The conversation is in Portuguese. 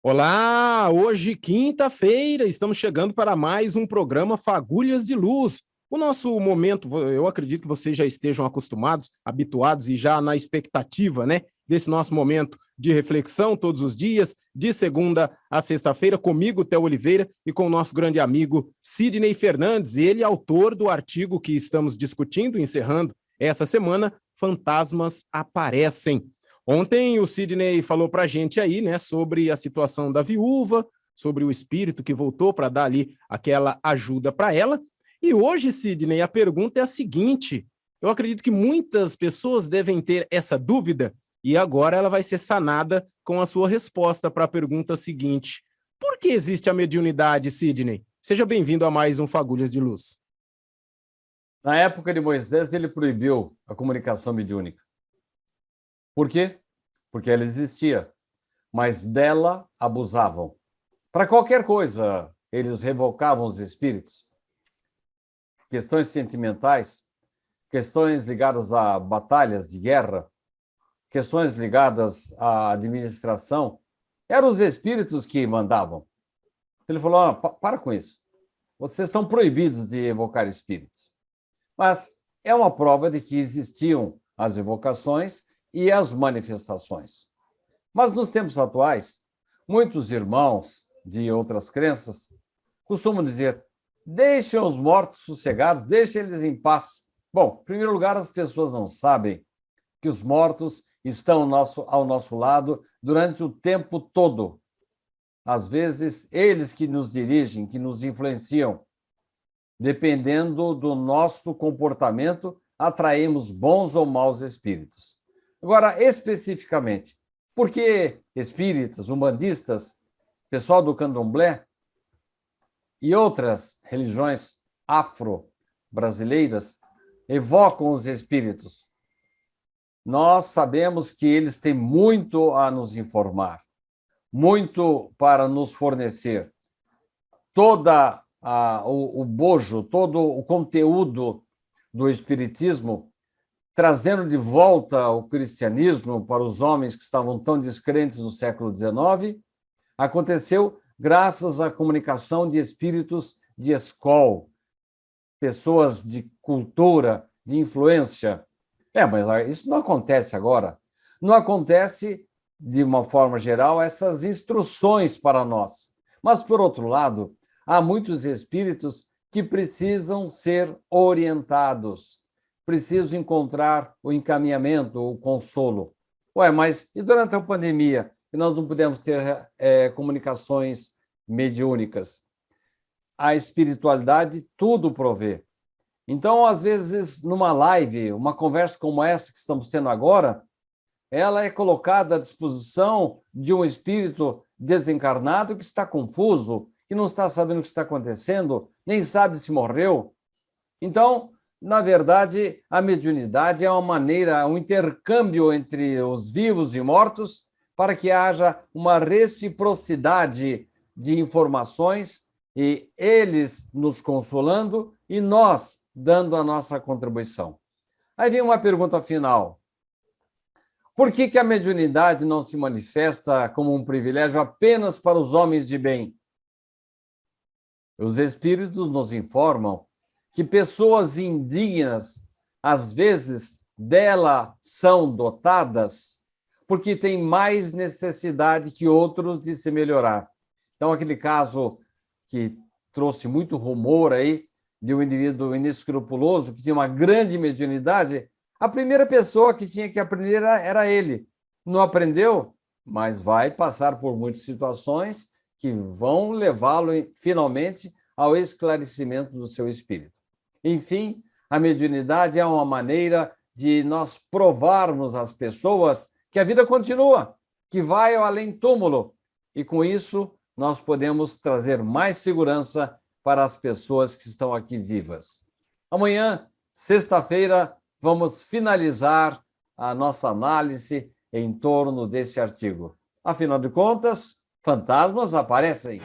Olá, hoje quinta-feira, estamos chegando para mais um programa Fagulhas de Luz. O nosso momento, eu acredito que vocês já estejam acostumados, habituados e já na expectativa, né, desse nosso momento de reflexão todos os dias, de segunda a sexta-feira, comigo, Theo Oliveira, e com o nosso grande amigo Sidney Fernandes, ele autor do artigo que estamos discutindo, encerrando essa semana, Fantasmas Aparecem. Ontem o Sidney falou para a gente aí, né, sobre a situação da viúva, sobre o espírito que voltou para dar ali aquela ajuda para ela. E hoje, Sidney, a pergunta é a seguinte: eu acredito que muitas pessoas devem ter essa dúvida e agora ela vai ser sanada com a sua resposta para a pergunta seguinte: por que existe a mediunidade, Sidney? Seja bem-vindo a mais um Fagulhas de Luz. Na época de Moisés, ele proibiu a comunicação mediúnica. Por quê? Porque ela existia, mas dela abusavam. Para qualquer coisa, eles revocavam os espíritos. Questões sentimentais, questões ligadas a batalhas de guerra, questões ligadas à administração, eram os espíritos que mandavam. Então ele falou: para com isso. Vocês estão proibidos de evocar espíritos. Mas é uma prova de que existiam as evocações e as manifestações. Mas nos tempos atuais, muitos irmãos de outras crenças costumam dizer: deixem os mortos sossegados, deixem eles em paz. Bom, em primeiro lugar, as pessoas não sabem que os mortos estão ao nosso lado durante o tempo todo. Às vezes, eles que nos dirigem, que nos influenciam. Dependendo do nosso comportamento, atraímos bons ou maus espíritos. Agora, especificamente, por que espíritas, umbandistas, pessoal do candomblé e outras religiões afro-brasileiras evocam os espíritos? Nós sabemos que eles têm muito a nos informar, muito para nos fornecer. O bojo, todo o conteúdo do espiritismo, trazendo de volta o cristianismo para os homens que estavam tão descrentes no século XIX, aconteceu graças à comunicação de espíritos de escola, pessoas de cultura, de influência. Mas isso não acontece agora. Não acontece, de uma forma geral, essas instruções para nós. Mas, por outro lado, há muitos espíritos que precisam ser orientados, precisam encontrar o encaminhamento, o consolo. Mas e durante a pandemia, que nós não pudemos ter comunicações mediúnicas? A espiritualidade tudo provê. Então, às vezes, numa live, uma conversa como essa que estamos tendo agora, ela é colocada à disposição de um espírito desencarnado que está confuso, que não está sabendo o que está acontecendo, nem sabe se morreu. Então, na verdade, a mediunidade é uma maneira, um intercâmbio entre os vivos e mortos para que haja uma reciprocidade de informações e eles nos consolando e nós dando a nossa contribuição. Aí vem uma pergunta final. Por que a mediunidade não se manifesta como um privilégio apenas para os homens de bem? Os espíritos nos informam que pessoas indignas, às vezes, dela são dotadas porque têm mais necessidade que outros de se melhorar. Então, aquele caso que trouxe muito rumor aí, de um indivíduo inescrupuloso que tinha uma grande mediunidade, a primeira pessoa que tinha que aprender era ele. Não aprendeu, mas vai passar por muitas situações que vão levá-lo finalmente ao esclarecimento do seu espírito. Enfim, a mediunidade é uma maneira de nós provarmos às pessoas que a vida continua, que vai ao além-túmulo, e com isso nós podemos trazer mais segurança para as pessoas que estão aqui vivas. Amanhã, sexta-feira, vamos finalizar a nossa análise em torno desse artigo. Afinal de contas, fantasmas aparecem.